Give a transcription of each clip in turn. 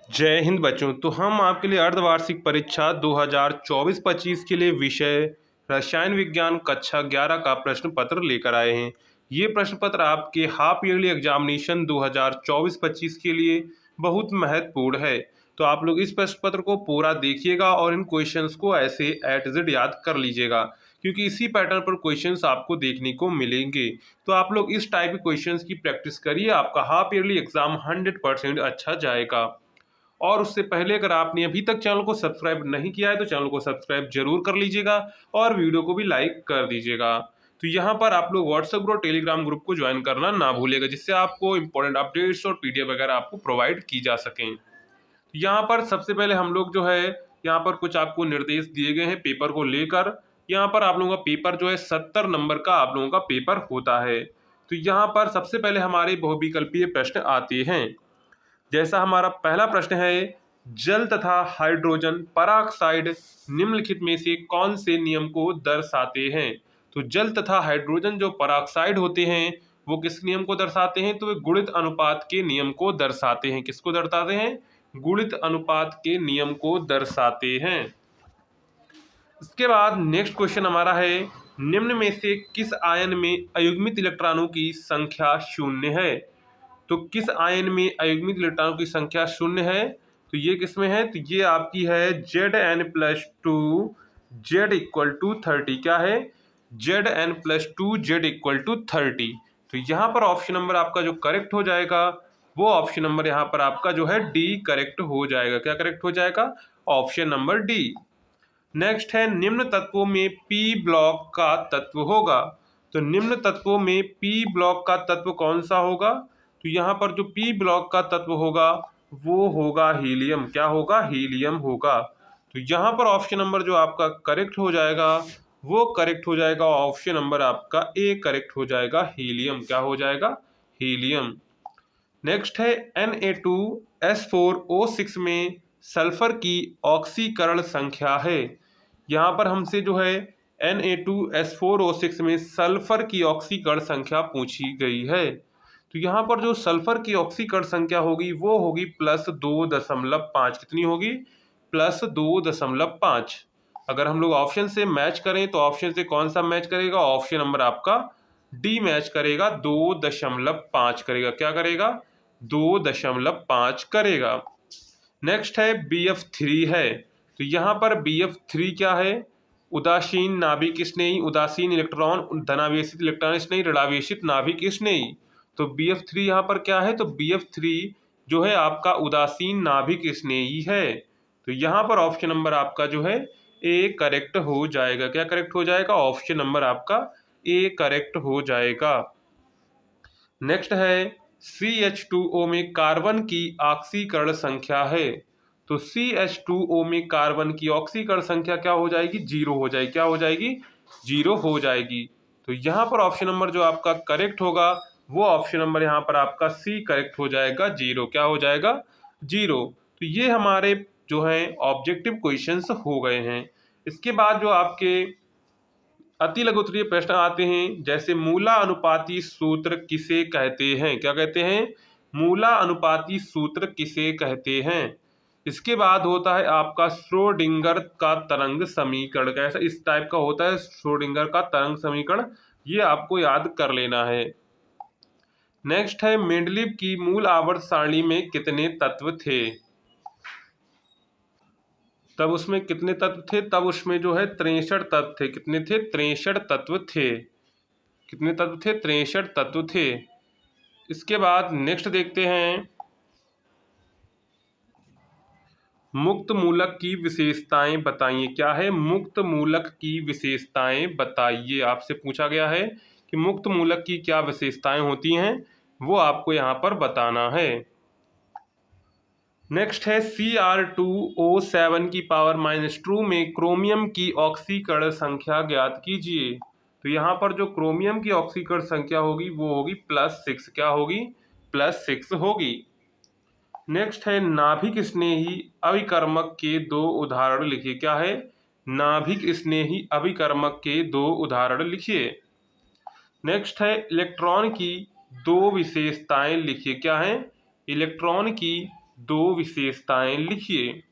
जय हिंद बच्चों। तो हम आपके लिए अर्धवार्षिक परीक्षा 2024-25 के लिए विषय रसायन विज्ञान कक्षा 11 का प्रश्न पत्र लेकर आए हैं। ये प्रश्न पत्र आपके हाफ ईयरली एग्जामिनेशन 2024-25 के लिए बहुत महत्वपूर्ण है। तो आप लोग इस प्रश्न पत्र को पूरा देखिएगा और इन क्वेश्चंस को ऐसे एट जेड याद कर लीजिएगा, क्योंकि इसी पैटर्न पर क्वेश्चंस आपको देखने को मिलेंगे। तो आप लोग इस टाइप के क्वेश्चंस की प्रैक्टिस करिए, आपका हाफ ईयरली एग्जाम 100% अच्छा जाएगा। और उससे पहले अगर आपने अभी तक चैनल को सब्सक्राइब नहीं किया है तो चैनल को सब्सक्राइब जरूर कर लीजिएगा और वीडियो को भी लाइक कर दीजिएगा। तो यहाँ पर आप लोग व्हाट्सएप ग्रुप और टेलीग्राम ग्रुप को ज्वाइन करना ना भूलिएगा, जिससे आपको इंपॉर्टेंट अपडेट्स और पीडीएफ वगैरह आपको प्रोवाइड की जा सकें। तो यहाँ पर सबसे पहले हम लोग जो है यहाँ पर कुछ आपको निर्देश दिए गए हैं पेपर को लेकर। यहाँ पर आप लोगों का पेपर जो है 70 नंबर का आप लोगों का पेपर होता है। तो यहाँ पर सबसे पहले हमारे बहुविकल्पीय प्रश्न आते हैं। जैसा हमारा पहला प्रश्न है, जल तथा हाइड्रोजन पराऑक्साइड निम्नलिखित में से कौन से नियम को दर्शाते हैं। तो जल तथा हाइड्रोजन जो पराऑक्साइड होते हैं वो किस नियम को दर्शाते हैं, तो वे गुणित अनुपात के नियम को दर्शाते हैं। किसको दर्शाते हैं? गुणित अनुपात के नियम को दर्शाते हैं। इसके बाद नेक्स्ट क्वेश्चन हमारा है, निम्न में से किस आयन में अयुग्मित इलेक्ट्रॉनों की संख्या शून्य है। तो किस आयन में अयुग्मित इलेक्ट्रॉनों की संख्या शून्य है, तो ये किसमें है, तो ये आपकी है Zn+2 Z इक्वल टू 30। क्या है? Zn+2 Z equal to 30। तो यहाँ पर ऑप्शन नंबर आपका जो करेक्ट हो जाएगा वो ऑप्शन नंबर यहाँ पर आपका जो है डी करेक्ट हो जाएगा। क्या करेक्ट हो जाएगा? Option number D. नेक्स्ट है, निम्न तत्वों में पी ब्लॉक का तत्व होगा। तो निम्न तत्वों में पी ब्लॉक का तत्व कौन सा होगा, तो यहाँ पर जो पी ब्लॉक का तत्व होगा वो होगा हीलियम। क्या होगा? हीलियम होगा। तो यहाँ पर ऑप्शन नंबर जो आपका करेक्ट हो जाएगा वो करेक्ट हो जाएगा ऑप्शन नंबर आपका ए करेक्ट हो जाएगा, हीलियम। क्या हो जाएगा? हीलियम। नेक्स्ट है, Na2S4O6 में सल्फर की ऑक्सीकरण संख्या है। यहाँ पर हमसे जो है Na2S4O6 में सल्फर की ऑक्सीकरण संख्या पूछी गई है। तो यहाँ पर जो सल्फर की ऑक्सीकरण संख्या होगी वो होगी +2.5। कितनी होगी? +2.5। अगर हम लोग ऑप्शन से मैच करें तो ऑप्शन से कौन सा मैच करेगा? ऑप्शन नंबर आपका डी मैच करेगा, 2.5 करेगा। क्या करेगा? 2.5 करेगा। नेक्स्ट है BF3 है। तो यहाँ पर BF3 क्या है? उदासीन नाभिक स्नेही, उदासीन इलेक्ट्रॉन धनावेशित इलेक्ट्रॉन स्नेही, ऋणावेशित नाभिक स्नेही। तो BF3 यहाँ पर क्या है? तो BF3 जो है आपका उदासीन नाभिक स्नेही है। तो यहाँ पर ऑप्शन नंबर आपका जो है ए करेक्ट हो जाएगा। क्या करेक्ट हो जाएगा? ऑप्शन नंबर आपका ए करेक्ट हो जाएगा। नेक्स्ट है, CH2O में कार्बन की ऑक्सीकरण संख्या है। तो CH2O में कार्बन की ऑक्सीकरण संख्या क्या हो जाएगी? 0 हो जाएगी। क्या हो जाएगी? 0 हो जाएगी। तो यहाँ पर ऑप्शन नंबर जो आपका करेक्ट होगा वो ऑप्शन नंबर यहाँ पर आपका सी करेक्ट हो जाएगा, 0। क्या हो जाएगा? 0। तो ये हमारे जो हैं ऑब्जेक्टिव क्वेश्चंस हो गए हैं। इसके बाद जो आपके अति लघु उत्तरीय प्रश्न आते हैं, जैसे मूला अनुपाती सूत्र किसे कहते हैं। क्या कहते हैं? मूला अनुपाती सूत्र किसे कहते हैं। इसके बाद होता है आपका श्रोडिंगर का तरंग समीकरण। कैसा इस टाइप का होता है श्रोडिंगर का तरंग समीकरण, ये आपको याद कर लेना है। नेक्स्ट है, मेंडलीव की मूल आवर्त सारणी में कितने तत्व थे। तब उसमें कितने तत्व थे? तब उसमें जो है 63 तत्व थे। कितने थे? 63 तत्व थे। कितने तत्व थे? 63 तत्व थे। इसके बाद नेक्स्ट देखते हैं, मुक्त मूलक की विशेषताएं बताइए। क्या है? मुक्त मूलक की विशेषताएं बताइए। आपसे पूछा गया है कि मुक्त मूलक की क्या विशेषताएं होती हैं, वो आपको यहाँ पर बताना है। नेक्स्ट है, Cr2O7 की पावर -2 में क्रोमियम की ऑक्सीकरण संख्या ज्ञात कीजिए। तो यहाँ पर जो क्रोमियम की ऑक्सीकरण संख्या होगी वो होगी +6। क्या होगी? +6 होगी। नेक्स्ट है, नाभिक स्नेही अभिकर्मक के 2 उदाहरण लिखिए। क्या है? नाभिक स्नेही अभिकर्मक के 2 उदाहरण लिखिए। नेक्स्ट है, इलेक्ट्रॉन की 2 विशेषताएं लिखिए। क्या है? इलेक्ट्रॉन की दो विशेषताएं लिखिए।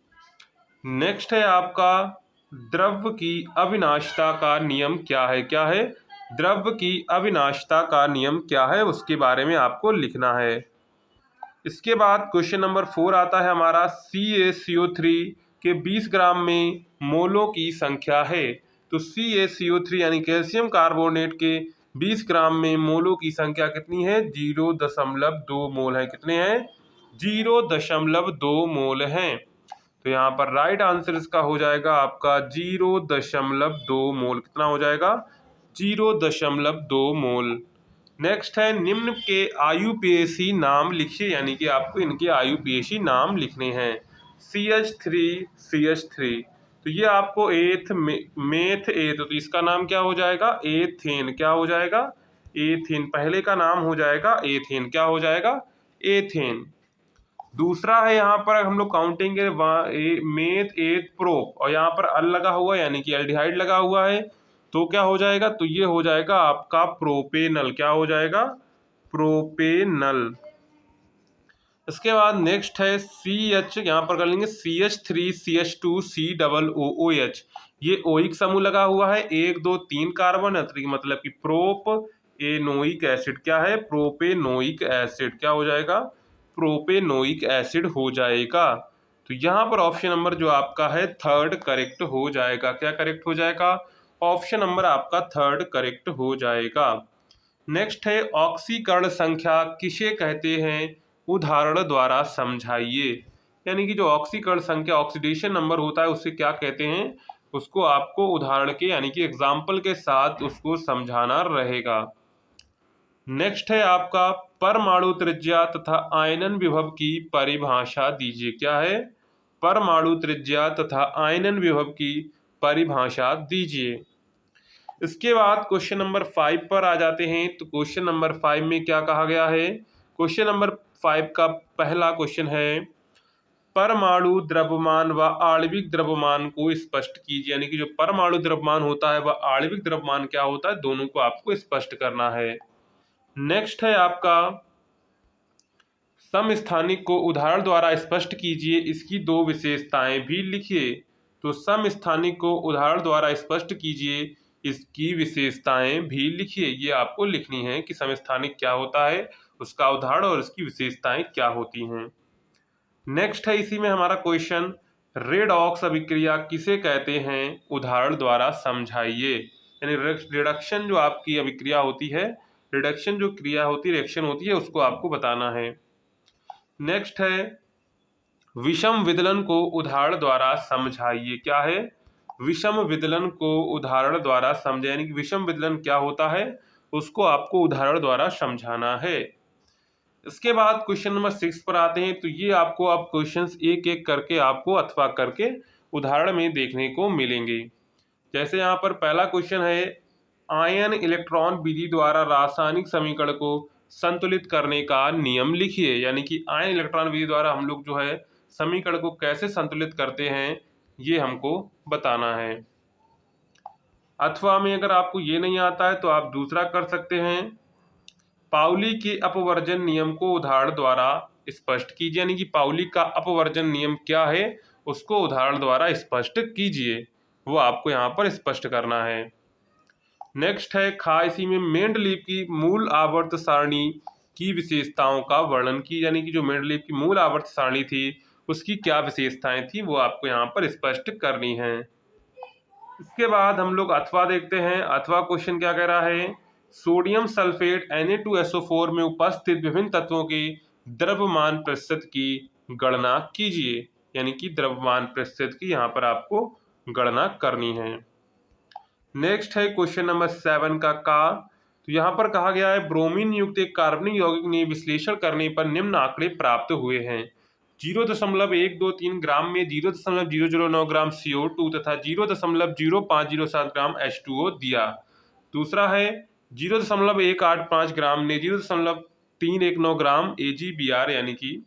नेक्स्ट है आपका द्रव्य की अविनाशिता का नियम क्या है। क्या है? द्रव्य की अविनाशिता का नियम क्या है, उसके बारे में आपको लिखना है। इसके बाद क्वेश्चन नंबर 4 आता है हमारा, CaCO3 के 20 ग्राम में मोलों की संख्या है। तो CaCO3 यानी कैल्शियम कार्बोनेट के 20 ग्राम में मोलों की संख्या कितनी है? 0.2 मोल है। कितने हैं? 0.2 मोल हैं। तो यहाँ पर राइट आंसर इसका हो जाएगा आपका 0.2 मोल। कितना हो जाएगा? 0.2 मोल। नेक्स्ट है, निम्न के आयुपेशी नाम लिखिए, यानी कि आपको इनके आयुपेशी नाम लिखने हैं। CH3 तो ये आपको मेथ एथ, तो इसका नाम क्या हो जाएगा? एथेन। क्या हो जाएगा? एथेन। पहले का नाम हो जाएगा एथेन। क्या हो जाएगा? एथेन। दूसरा है यहाँ पर हम लोग काउंटिंग के मेथ एथ प्रोप, और यहाँ पर अल लगा हुआ है यानी कि एल्डिहाइड लगा हुआ है, तो क्या हो जाएगा? तो ये हो जाएगा आपका प्रोपेनल। क्या हो जाएगा? प्रोपेनल। इसके बाद नेक्स्ट है CH, यहाँ पर कर लेंगे CH3CH2COOH। ये ओइक समूह लगा हुआ है, 1 2 3 कार्बन, मतलब कि प्रोप एनोइक एसिड। क्या है? Propanoic acid. क्या हो जाएगा? प्रोपेनोइक एसिड हो जाएगा। तो यहाँ पर ऑप्शन नंबर जो आपका है थर्ड करेक्ट हो जाएगा। क्या करेक्ट हो जाएगा? ऑप्शन नंबर आपका थर्ड करेक्ट हो जाएगा। नेक्स्ट है, ऑक्सीकरण संख्या किसे कहते हैं? उदाहरण द्वारा समझाइए। यानी कि जो ऑक्सीकरण संख्या, ऑक्सीडेशन नंबर होता है, उसे क्या कहते हैं? उसको आपको उदाहरण के यानी कि एग्जाम्पल के साथ उसको समझाना रहेगा। नेक्स्ट है आपका, परमाणु त्रिज्या तथा आयनन विभव की परिभाषा दीजिए। क्या है? परमाणु त्रिज्या तथा आयनन विभव की परिभाषा दीजिए। इसके बाद क्वेश्चन नंबर 5 पर आ जाते हैं। तो क्वेश्चन नंबर 5 में क्या कहा गया है? क्वेश्चन नंबर 5 का पहला क्वेश्चन है, परमाणु द्रव्यमान व आणविक द्रव्यमान को स्पष्ट कीजिए। यानी कि जो परमाणु द्रव्यमान होता है वह आणविक द्रव्यमान क्या होता है, दोनों को आपको स्पष्ट करना है। नेक्स्ट है आपका, समस्थानिक को उदाहरण द्वारा स्पष्ट कीजिए, इसकी दो विशेषताएं भी लिखिए। तो समस्थानिक को उदाहरण द्वारा स्पष्ट कीजिए, इसकी विशेषताएं भी लिखिए। ये आपको लिखनी है कि समस्थानिक क्या होता है, उसका उदाहरण और इसकी विशेषताएं क्या होती हैं। नेक्स्ट है इसी में हमारा क्वेश्चन, रेडॉक्स अभिक्रिया किसे कहते हैं? उदाहरण द्वारा समझाइए। यानी रिडक्शन जो आपकी अभिक्रिया होती है, रिडक्शन जो क्रिया होती है, रिएक्शन होती है, उसको आपको बताना है। नेक्स्ट है, विषम विदलन को उदाहरण द्वारा समझाइए। क्या है? विषम विदलन को उदाहरण द्वारा समझाइए। यानी कि विषम विदलन क्या होता है, उसको आपको उदाहरण द्वारा समझाना है। इसके बाद क्वेश्चन नंबर 6 पर आते हैं। तो ये आपको अब क्वेश्चंस एक एक करके आपको अथवा करके उदाहरण में देखने को मिलेंगे। जैसे यहाँ पर पहला क्वेश्चन है, आयन इलेक्ट्रॉन विधि द्वारा रासायनिक समीकरण को संतुलित करने का नियम लिखिए। यानी कि आयन इलेक्ट्रॉन विधि द्वारा हम लोग जो है समीकरण को कैसे संतुलित करते हैं, ये हमको बताना है। अथवा में अगर आपको ये नहीं आता है तो आप दूसरा कर सकते हैं, पाउली के अपवर्जन नियम को उदाहरण द्वारा स्पष्ट कीजिए। यानी कि पाउली का अपवर्जन नियम क्या है, उसको उदाहरण द्वारा स्पष्ट कीजिए, वो आपको यहाँ पर स्पष्ट करना है। नेक्स्ट है, खा इसी में मेंडलीव की मूल आवर्त सारणी की विशेषताओं का वर्णन की। यानी कि जो मेंडलीव की मूल आवर्त सारणी थी उसकी क्या विशेषताएं थी, वो आपको यहाँ पर स्पष्ट करनी है। इसके बाद हम लोग अथवा देखते हैं। अथवा क्वेश्चन क्या कह रहा है, सोडियम सल्फेट Na2SO4 में उपस्थित विभिन्न तत्वों के द्रव्यमान प्रतिशत की गणना कीजिए। यानी कि द्रव्यमान प्रतिशत की यहाँ पर आपको गणना करनी है। नेक्स्ट है क्वेश्चन नंबर 7 का तो यहाँ पर कहा गया है, ब्रोमीन युक्त एक कार्बनिक यौगिक ने विश्लेषण करने पर निम्न आंकड़े प्राप्त हुए हैं। 0.123 ग्राम में 0.009 ग्राम CO2 तथा 0.0507 ग्राम H2O दिया। दूसरा है 0.185 ग्राम ने 0.319 ग्राम AgBr यानी कि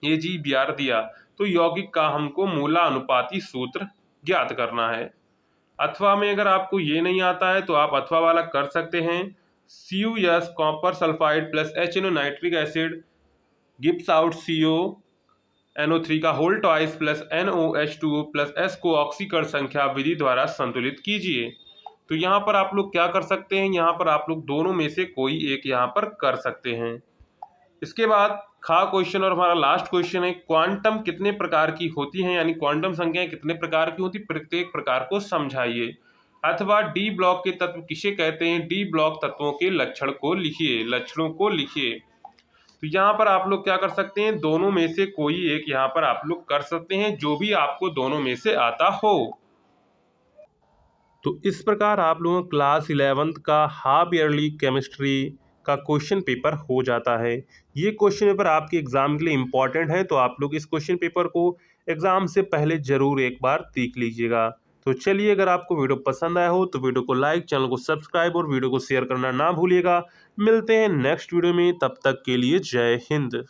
AgBr दिया। तो यौगिक का हमको मूलानुपाती सूत्र ज्ञात करना है। अथवा में अगर आपको ये नहीं आता है तो आप अथवा वाला कर सकते हैं, CuS copper sulphide plus HNO nitric acid gives out CO NO3 का whole twice plus NOH2O plus S को ऑक्सीकरण संख्या विधि द्वारा संतुलित कीजिए। तो यहाँ पर आप लोग क्या कर सकते हैं, यहाँ पर आप लोग दोनों में से कोई एक यहाँ पर कर सकते हैं। इसके बाद खा क्वेश्चन और हमारा लास्ट क्वेश्चन है, क्वांटम कितने प्रकार की होती हैं, यानी क्वांटम संख्याएं कितने प्रकार की होती, प्रत्येक प्रकार को समझाइए। अथवा डी ब्लॉक के तत्व किसे कहते हैं, डी ब्लॉक तत्वों के लक्षण को लिखिए, लक्षणों को लिखिए। तो यहाँ पर आप लोग क्या कर सकते हैं, दोनों में से कोई एक यहाँ पर आप लोग कर सकते हैं, जो भी आपको दोनों में से आता हो। तो इस प्रकार आप लोगों का क्लास 11th का हाफ ईयरली केमिस्ट्री का क्वेश्चन पेपर हो जाता है। ये क्वेश्चन पेपर आपके एग्जाम के लिए इम्पॉर्टेंट है, तो आप लोग इस क्वेश्चन पेपर को एग्जाम से पहले जरूर एक बार देख लीजिएगा। तो चलिए, अगर आपको वीडियो पसंद आया हो तो वीडियो को लाइक, चैनल को सब्सक्राइब और वीडियो को शेयर करना ना भूलिएगा। मिलते हैं नेक्स्ट वीडियो में, तब तक के लिए जय हिंद।